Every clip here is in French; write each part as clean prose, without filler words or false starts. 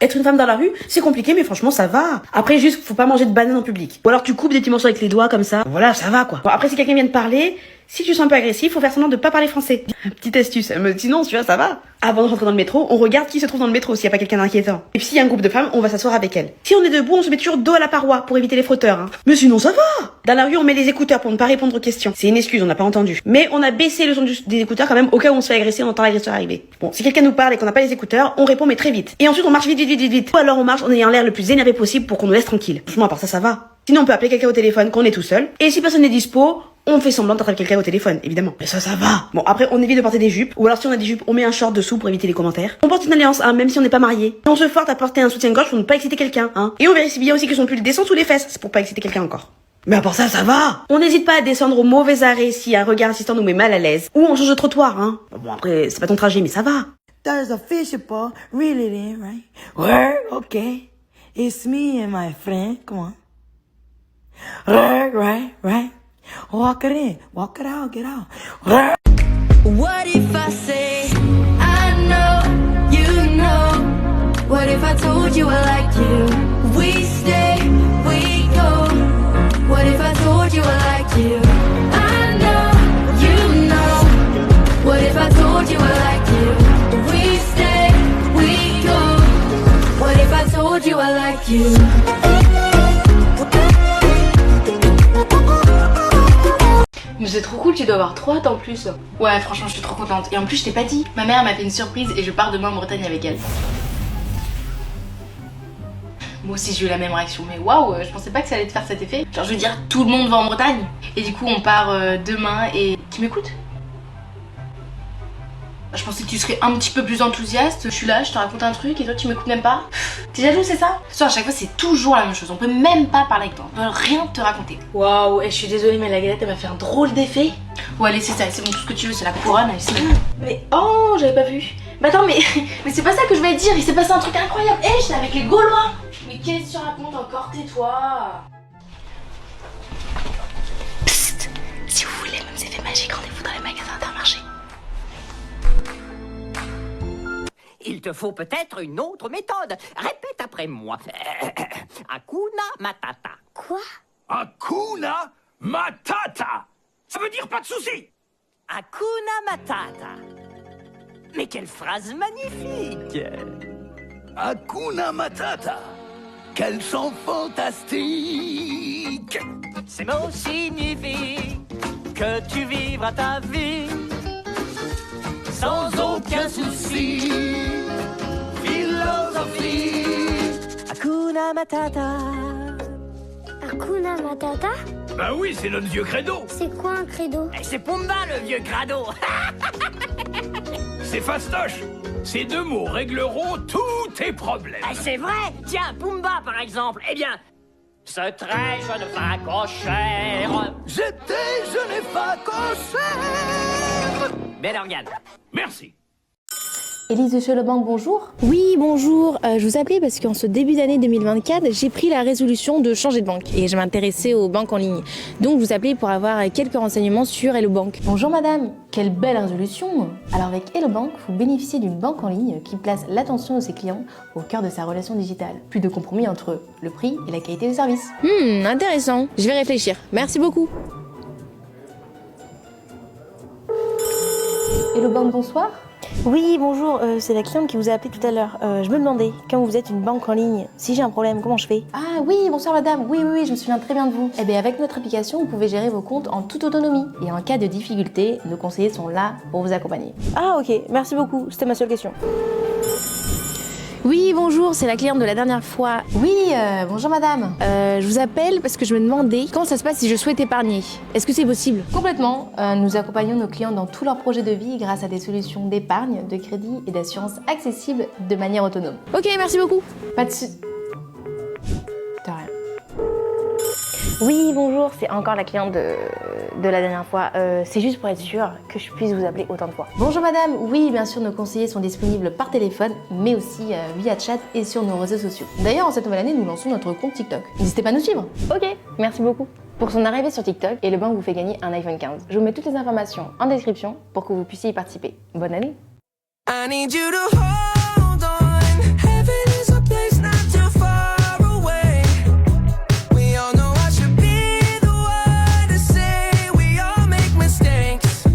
Être une femme dans la rue, c'est compliqué, mais franchement, ça va. Après, juste, faut pas manger de bananes en public. Ou alors, tu coupes des petits morceaux avec les doigts, comme ça. Voilà, ça va, quoi. Bon, après, si quelqu'un vient de parler, si tu te sens un peu agressif, faut faire semblant de pas parler français. Petite astuce. Mais sinon, tu vois, ça va. Avant de rentrer dans le métro, on regarde qui se trouve dans le métro, s'il y a pas quelqu'un d'inquiétant. Et puis, s'il y a un groupe de femmes, on va s'asseoir avec elles. Si on est debout, on se met toujours dos à la paroi pour éviter les frotteurs, hein. Mais sinon, ça va. Dans la rue, on met les écouteurs pour ne pas répondre aux questions. C'est une excuse, on n'a pas entendu. Mais on a baissé le son des écouteurs quand même, au cas où on se fait agresser, on entend l'agresseur arriver. Bon, si quelqu'un nous parle et qu'on n'a pas les écouteurs, on répond mais très vite. Et ensuite, on marche vite. Ou alors on marche en ayant l'air le plus énervé possible pour qu'on nous laisse tranquille. Franchement, à part ça, ça va. Sinon, on peut appeler quelqu'un au téléphone quand on est tout seul. Et si personne n'est dispo, on fait semblant d'attraper quelqu'un au téléphone, évidemment. Mais ça va. Bon, après, on évite de porter des jupes. Ou alors, si on a des jupes, on met un short dessous pour éviter les commentaires. On porte une alliance, hein, même si on n'est pas marié. Et on se force à porter un soutien-gorge pour ne pas exciter quelqu'un, hein. Et on vérifie bien aussi que son pull descend sous les fesses. C'est pour pas exciter quelqu'un encore. Mais à part ça, ça va. On n'hésite pas à descendre au mauvais arrêt si un regard assistant nous met mal à l'aise. Ou on change de trottoir, hein. Bon, après, c'est pas ton trajet, mais ça va. There's a fishbowl, reel it in, right? Word, okay. It's me and my friend. Come on. Right. Walk it in, walk it out, get out. What if I say I know, you know? What if I told you I like you? We stay, we go. What if I told you I like you? I know, you know. What if I told you I like you? We stay, we go. What if I told you I like you? Mais c'est trop cool, tu dois avoir 3 hâte en plus. Ouais, franchement, je suis trop contente. Et en plus, je t'ai pas dit. Ma mère m'a fait une surprise et je pars demain en Bretagne avec elle. Moi aussi, j'ai eu la même réaction. Mais waouh, je pensais pas que ça allait te faire cet effet. Genre, je veux dire, tout le monde va en Bretagne. Et du coup, on part demain et... Tu m'écoutes? Je pensais que tu serais un petit peu plus enthousiaste. Je suis là, je te raconte un truc et toi tu m'écoutes même pas. T'es jaloux, c'est ça? À chaque fois c'est toujours la même chose. On peut même pas parler avec toi. On peut rien te raconter. Waouh, je suis désolée mais la galette elle m'a fait un drôle d'effet. Ouais allez c'est ça, c'est bon, tout ce que tu veux c'est la couronne. Mais oh j'avais pas vu. Mais attends mais c'est pas ça que je vais te dire. Il s'est passé un truc incroyable. J'étais avec les Gaulois. Mais qu'est-ce que tu racontes encore? Tais-toi. Psst. Si vous voulez même ces effets magiques, rendez-vous dans les magasins Intermarché. Il te faut peut-être une autre méthode. Répète après moi. Hakuna Matata. Quoi? Hakuna Matata. Ça veut dire pas de soucis. Hakuna Matata. Mais quelle phrase magnifique. Hakuna Matata. Quel chant fantastique. Ces mots signifient que tu vivras ta vie sans aucun souci. Philosophie. Hakuna Matata. Hakuna Matata? Bah oui, c'est notre vieux credo. C'est quoi un credo? Et c'est Pumba le vieux crado. C'est fastoche. Ces 2 mots régleront tous tes problèmes. C'est vrai. Tiens, Pumba par exemple. Eh bien, ce très jeune facochère. J'étais jeune et facochère. Belle organe. Merci. Élise de chez Le Banque, bonjour. Oui, bonjour. Je vous appelais parce qu'en ce début d'année 2024, j'ai pris la résolution de changer de banque et je m'intéressais aux banques en ligne. Donc, je vous appelais pour avoir quelques renseignements sur Hello Bank. Bonjour madame, quelle belle résolution. Alors avec Hello Bank, vous bénéficiez d'une banque en ligne qui place l'attention de ses clients au cœur de sa relation digitale. Plus de compromis entre le prix et la qualité du service. Intéressant. Je vais réfléchir. Merci beaucoup. Hello Bank, bonsoir. Oui, bonjour, c'est la cliente qui vous a appelé tout à l'heure. Je me demandais, quand vous êtes une banque en ligne, si j'ai un problème, comment je fais? Ah oui, bonsoir madame, oui, je me souviens très bien de vous. Eh bien avec notre application, vous pouvez gérer vos comptes en toute autonomie. Et en cas de difficulté, nos conseillers sont là pour vous accompagner. Ah ok, merci beaucoup, c'était ma seule question. Oui, bonjour, c'est la cliente de la dernière fois. Oui, bonjour madame. Je vous appelle parce que je me demandais comment ça se passe si je souhaite épargner. Est-ce que c'est possible? Complètement. Nous accompagnons nos clients dans tous leurs projets de vie grâce à des solutions d'épargne, de crédit et d'assurance accessibles de manière autonome. Ok, merci beaucoup. Pas de rien. Oui, bonjour, c'est encore la cliente de la dernière fois. C'est juste pour être sûr que je puisse vous appeler autant de fois. Bonjour madame, oui, bien sûr, nos conseillers sont disponibles par téléphone, mais aussi via chat et sur nos réseaux sociaux. D'ailleurs, en cette nouvelle année, nous lançons notre compte TikTok. N'hésitez pas à nous suivre. Ok, merci beaucoup. Pour son arrivée sur TikTok, et le banque vous fait gagner un iPhone 15. Je vous mets toutes les informations en description pour que vous puissiez y participer. Bonne année. I need you to hold on. Heaven is a place not too far away. We all know I should be the one to say we all make mistakes.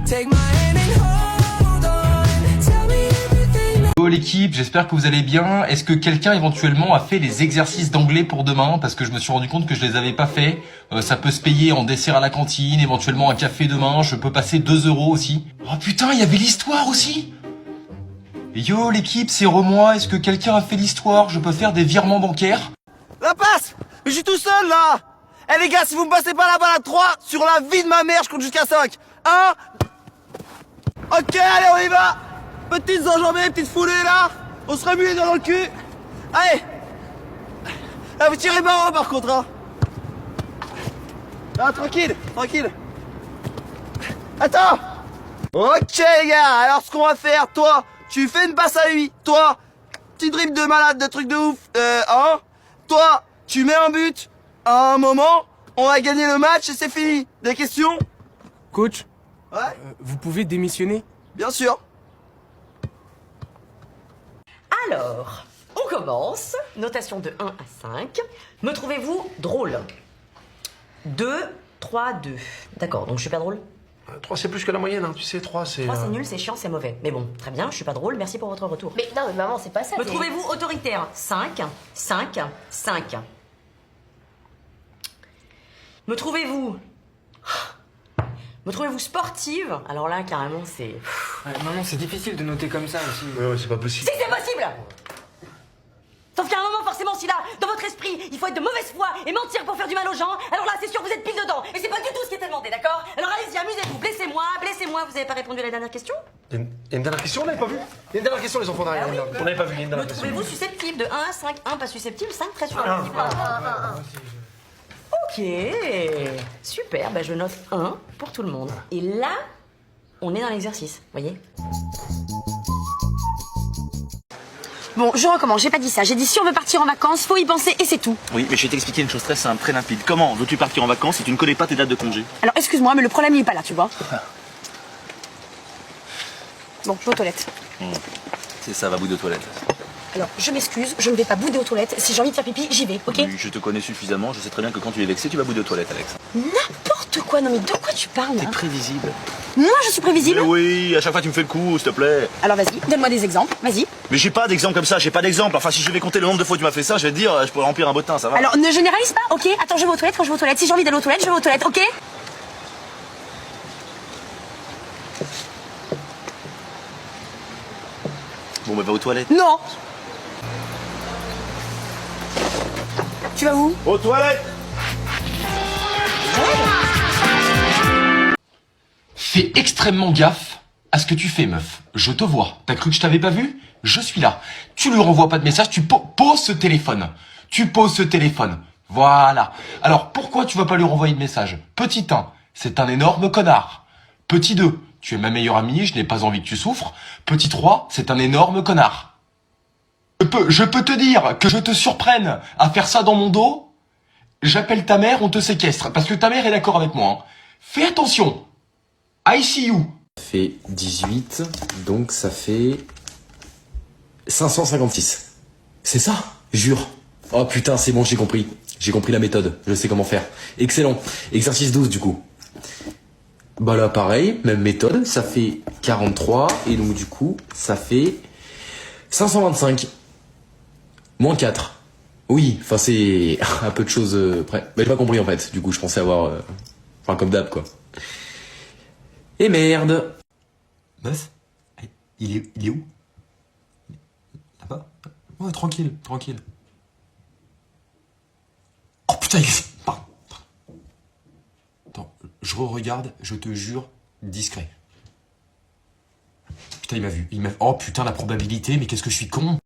Take my hand and hold on. Tell me everything. Hello l'équipe, j'espère que vous allez bien. Est-ce que quelqu'un éventuellement a fait les exercices d'anglais pour demain? Parce que je me suis rendu compte que je les avais pas fait. Ça peut se payer en dessert à la cantine, éventuellement un café demain. Je peux passer 2 € aussi. Oh putain, il y avait l'histoire aussi. Yo l'équipe, c'est Remois. Est-ce que quelqu'un a fait l'histoire? Je peux faire des virements bancaires? La passe! Je suis tout seul là! Eh les gars, si vous me passez pas la balle à 3, sur la vie de ma mère, je compte jusqu'à 5. 1. Ok, allez, on y va! Petites enjambées, petites foulées là! On se remue les doigts dans le cul! Allez! Ah, vous tirez marrant par contre, hein! Ah, tranquille, tranquille! Attends! Ok les gars, alors ce qu'on va faire, toi, tu fais une passe à lui, toi, petit dribble de malade, de truc de ouf, hein? Toi, tu mets un but, à un moment, on va gagner le match et c'est fini. Des questions? Coach, Ouais, vous pouvez démissionner? bien sûr. Alors, on commence. Notation de 1 à 5. Me trouvez-vous drôle? 2, 3, 2. D'accord, donc je suis pas drôle? 3 c'est plus que la moyenne, hein. Tu sais, 3 c'est... 3 c'est nul, c'est chiant, c'est mauvais. Mais bon, très bien, je suis pas drôle, merci pour votre retour. Mais non, mais maman, c'est pas ça. Me trouvez-vous autoritaire? 5, 5, 5. Me trouvez-vous... Me trouvez-vous sportive? Alors là, carrément, c'est... Maman, c'est difficile de noter comme ça aussi. Ouais, c'est pas possible. Si c'est possible! Sauf qu'à un moment, forcément, si là, dans votre esprit, il faut être de mauvaise foi et mentir pour faire du mal aux gens, alors là, c'est sûr, vous êtes pile dedans. Et c'est pas du tout ce qui était demandé, d'accord? Alors allez-y, amusez-vous, blessez-moi, vous avez pas répondu à la dernière question? Il y a une dernière question, on l'avait pas vu. Il y a une dernière question, les enfants derrière. On l'avait pas vu, il y a une dernière Me question. trouvez-vous susceptible de 1 à 5? 1 pas susceptible, 5 très sûr. Ok, super, bah je note 1 pour tout le monde. Et là, on est dans l'exercice, voyez? Bon, je recommence, j'ai pas dit ça. J'ai dit si on veut partir en vacances, faut y penser et c'est tout. Oui, mais je vais t'expliquer une chose très simple, très limpide. Comment veux-tu partir en vacances si tu ne connais pas tes dates de congé? Alors excuse-moi, mais le problème il est pas là, tu vois. Bon, je vais aux toilettes. C'est ça, va bout de toilette. Alors, je m'excuse, je ne vais pas bouder aux toilettes. Si j'ai envie de faire pipi, j'y vais, ok? Oui, je te connais suffisamment, je sais très bien que quand tu es vexé, tu vas bouder aux toilettes, Alex. N'importe quoi, non mais de quoi tu parles T'es là? prévisible. Moi, je suis prévisible? Mais oui, à chaque fois tu me fais le coup, s'il te plaît. Alors vas-y, donne-moi des exemples, vas-y. Mais j'ai pas d'exemple comme ça, j'ai pas d'exemple. Enfin, si je vais compter le nombre de fois que tu m'as fait ça, je vais te dire, je pourrais remplir un bottin, ça va? Alors, ne généralise pas, ok? Attends, je vais aux toilettes quand je vais aux toilettes. Si j'ai envie d'aller aux toilettes, je vais aux toilettes, ok? Bon, bah va aux toilettes. Non! Tu vas où? Aux toilettes! Fais extrêmement gaffe à ce que tu fais, meuf. Je te vois. T'as cru que je t'avais pas vu? Je suis là. Tu lui renvoies pas de message, tu poses ce téléphone. Tu poses ce téléphone. Voilà. Alors, pourquoi tu vas pas lui renvoyer de message? Petit 1, c'est un énorme connard. Petit 2, tu es ma meilleure amie, je n'ai pas envie que tu souffres. Petit 3, c'est un énorme connard. Je peux te dire que je te surprenne à faire ça dans mon dos. J'appelle ta mère, on te séquestre. Parce que ta mère est d'accord avec moi. Hein. Fais attention. I see you. Ça fait 18, donc ça fait 556. C'est ça, jure. Oh putain, c'est bon, j'ai compris. J'ai compris la méthode, je sais comment faire. Excellent. Exercice 12 du coup. Bah là, pareil, même méthode, ça fait 43, et donc du coup, ça fait 525. Moins 4. Oui, enfin c'est un peu de choses près. Bah j'ai pas compris en fait, du coup je pensais avoir... Enfin comme d'hab quoi. Et merde. Meuf, il est où? Là-bas? Ouais, tranquille. Oh putain, il est... Pardon. Attends, je re-regarde, je te jure, discret. Putain, il m'a vu. Oh putain, la probabilité, mais qu'est-ce que je suis con.